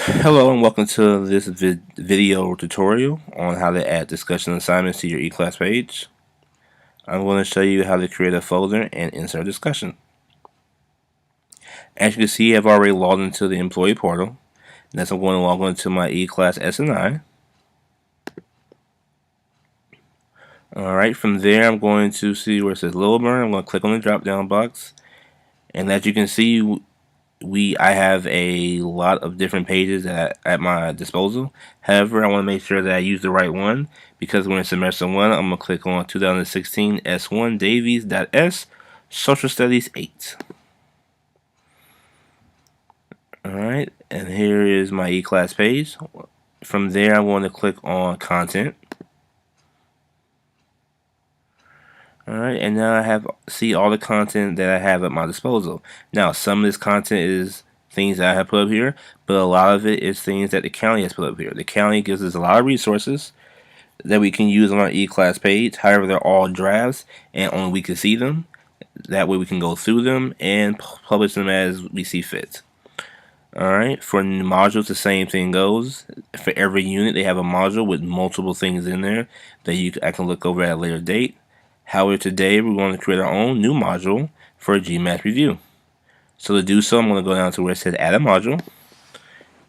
Hello and welcome to this video tutorial on how to add discussion assignments to your eClass page. I'm going to show you how to create a folder and insert discussion. As you can see, I've already logged into the employee portal. Next, I'm going to log into my eClass SNI. Alright, from there I'm going to see where it says load burn. I'm going to click on the drop down box. And as you can see, I have a lot of different pages at my disposal. However, I want to make sure that I use the right one because we're in semester 1. I'm going to click on 2016 S1 Davies.S Social Studies 8. Alright, and here is my eClass page. From there, I'm going to click on Content. Alright, and now I see all the content that I have at my disposal. Now, some of this content is things that I have put up here, but a lot of it is things that the county has put up here. The county gives us a lot of resources that we can use on our eClass page. However, they're all drafts, and only we can see them. That way we can go through them and publish them as we see fit. Alright, for modules, the same thing goes. For every unit, they have a module with multiple things in there that I can look over at a later date. However, today we're going to create our own new module for a GMAT review. So to do so, I'm going to go down to where it says add a module,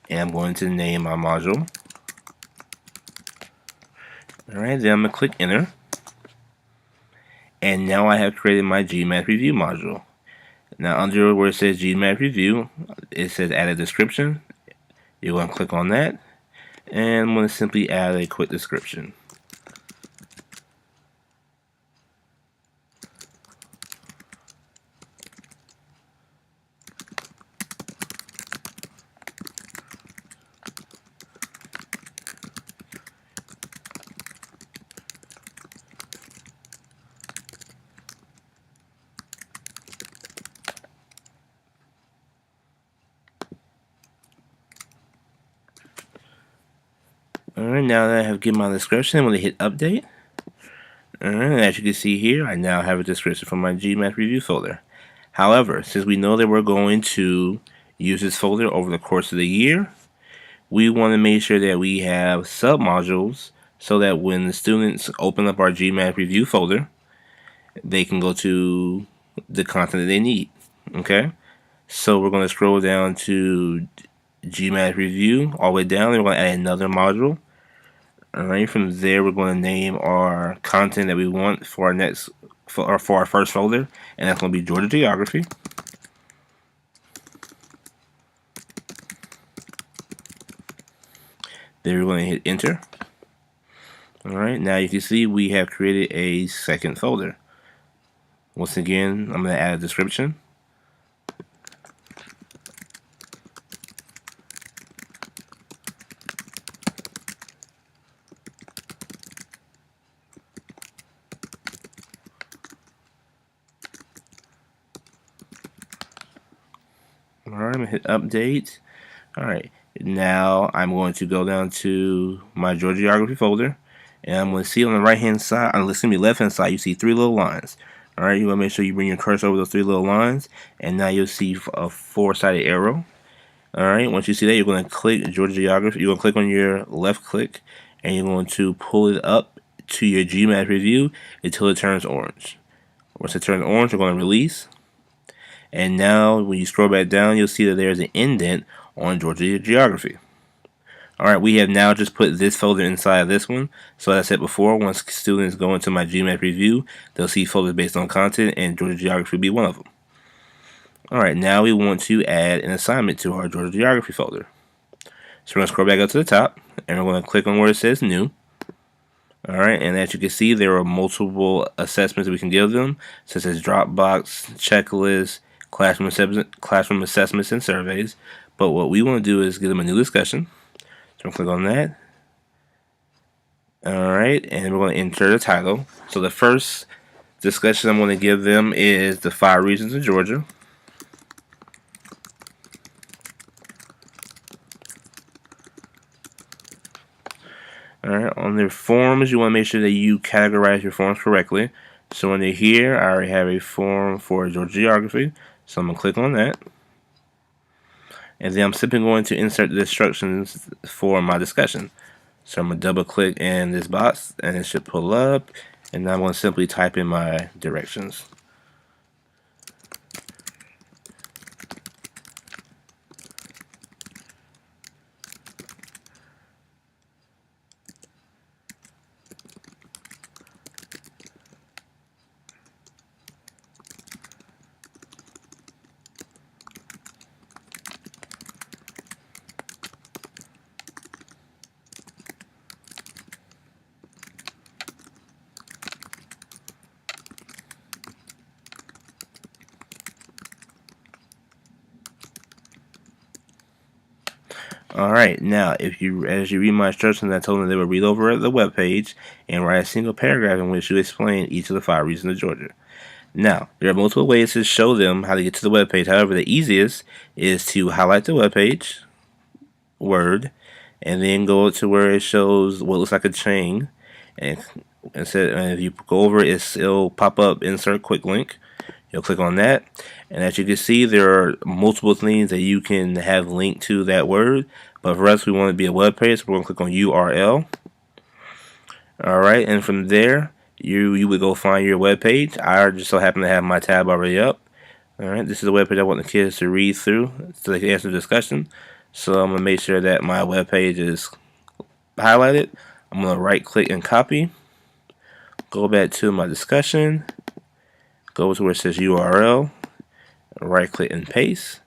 and I'm going to name my module. Alright, then I'm going to click enter. And now I have created my GMAT review module. Now under where it says GMAT review, it says add a description. You're going to click on that, and I'm going to simply add a quick description. Alright, now that I have given my description, I'm going to hit update. Alright, as you can see here, I now have a description for my GMAT review folder. However, since we know that we're going to use this folder over the course of the year, we want to make sure that we have submodules so that when the students open up our GMAT review folder, they can go to the content that they need. Okay? So we're going to scroll down to GMAT review all the way down, and we're going to add another module. Alright, from there we're going to name our content that we want for our first folder, and that's going to be Georgia Geography. Then we're going to hit enter. Alright, now you can see we have created a second folder. Once again, I'm going to add a description. Alright, I'm going to hit update. Alright, now I'm going to go down to my Georgia Geography folder, and I'm going to see on the right hand side, left hand side, you see three little lines. Alright, you want to make sure you bring your cursor over those three little lines, and now you'll see a four-sided arrow. Alright, once you see that, you're going to click Georgia Geography. You're going to click on your left click, and you're going to pull it up to your GMAT review until it turns orange. Once it turns orange, you're going to release. And now when you scroll back down, you'll see that there's an indent on Georgia Geography. Alright, we have now just put this folder inside of this one. So as I said before, once students go into my GMAT review, they'll see folders based on content, and Georgia Geography will be one of them. Alright, now we want to add an assignment to our Georgia Geography folder. So we're going to scroll back up to the top, and we're going to click on where it says new. Alright, and as you can see, there are multiple assessments that we can give them, such as Dropbox, checklists, classroom assessments, and surveys. But what we want to do is give them a new discussion. So I'm going to click on that. Alright, and we're going to enter the title. So the first discussion I'm going to give them is the 5 regions of Georgia. Alright, on their forms, you want to make sure that you categorize your forms correctly. So under here, I already have a form for Georgia Geography. So I'm going to click on that. and then I'm simply going to insert the instructions for my discussion. So I'm going to double click in this box and it should pull up, and now I'm going to simply type in my directions. Alright, now as you read my instructions, I told them they would read over the web page and write a single paragraph in which you explain each of the 5 regions of Georgia. Now, there are multiple ways to show them how to get to the web page. However, the easiest is to highlight the web page, Word, and then go to where it shows what looks like a chain, and if you go over it, it'll pop up insert quick link. You'll click on that, and as you can see, there are multiple things that you can have linked to that word, but for us we want it to be a web page, so we're going to click on URL. Alright, and from there you would go find your web page. I just so happen to have my tab already up. Alright, this is the web page I want the kids to read through so they can answer the discussion. So I'm going to make sure that my web page is highlighted. I'm going to right click and copy. Go back to my discussion. Go to where it says URL. Right click and paste.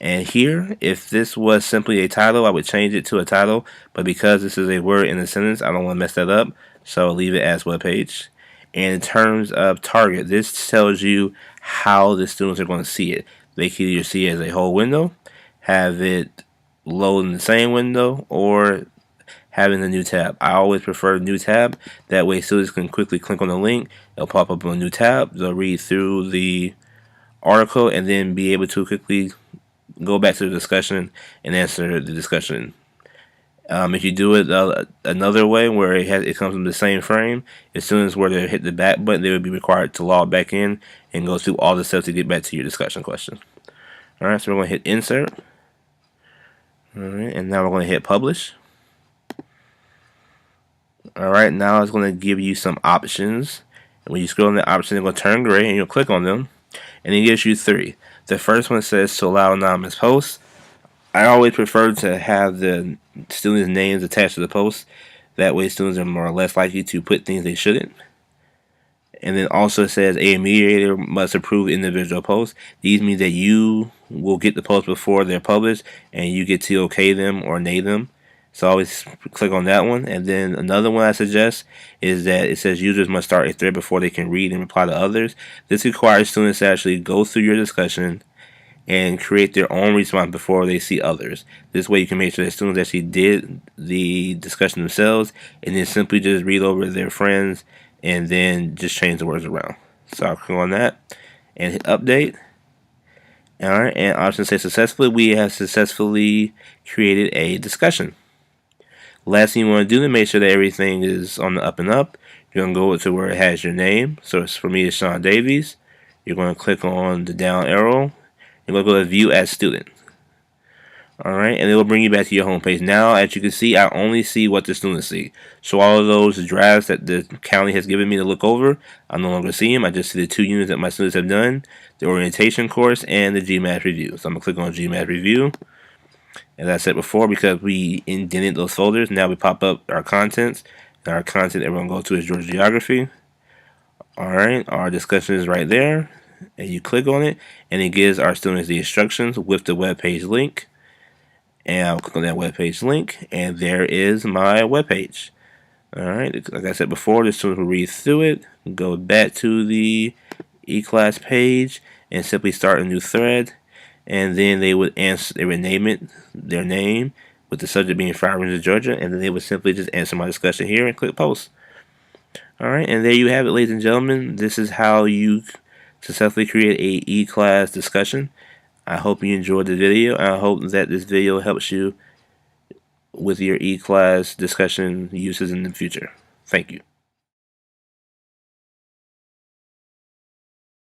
And here, if this was simply a title, I would change it to a title. But because this is a word in a sentence, I don't want to mess that up. So I'll leave it as web page. And in terms of target, this tells you how the students are going to see it. They can either see it as a whole window, have it load in the same window, or having a new tab. I always prefer a new tab. That way students can quickly click on the link. It'll pop up on a new tab. They'll read through the article and then be able to quickly go back to the discussion and answer the discussion. If you do it another way, where it comes in the same frame, as soon as where they hit the back button, they would be required to log back in and go through all the steps to get back to your discussion question. Alright, so we're going to hit insert. Alright, and now we're going to hit publish. Alright, now it's going to give you some options. And when you scroll on the options, they're going to turn gray and you'll click on them. And it gives you 3. The first one says to allow anonymous posts. I always prefer to have the students' names attached to the post. That way students are more or less likely to put things they shouldn't. And then also it says a mediator must approve individual posts. These mean that you will get the post before they're published and you get to okay them or nay them. So always click on that one. And then another one I suggest is that it says users must start a thread before they can read and reply to others. This requires students to actually go through your discussion and create their own response before they see others. This way you can make sure that students actually did the discussion themselves and then simply just read over their friends and then just change the words around. So I'll click on that and hit update. Alright, and option say successfully. We have successfully created a discussion. Last thing you want to do to make sure that everything is on the up and up, you're going to go to where it has your name. So for me, it's Sean Davies. You're going to click on the down arrow. You're going to go to view as student. Alright, and it will bring you back to your home page. Now, as you can see, I only see what the students see. So all of those drafts that the county has given me to look over, I no longer see them. I just see the 2 units that my students have done, the orientation course, and the GMAT review. So I'm going to click on GMAT review. As I said before, because we indented those folders, now we pop up our contents. And our content that we're going to go to is Georgia Geography. Alright, our discussion is right there. And you click on it, and it gives our students the instructions with the web page link. And I'll click on that web page link, and there is my web page. Alright, like I said before, the students will read through it, go back to the eClass page, and simply start a new thread. And then they would name it, their name, with the subject being 5 regions of Georgia, and then they would simply just answer my discussion here and click post. Alright, and there you have it, ladies and gentlemen. This is how you successfully create a eClass discussion. I hope you enjoyed the video. I hope that this video helps you with your eClass discussion uses in the future. Thank you.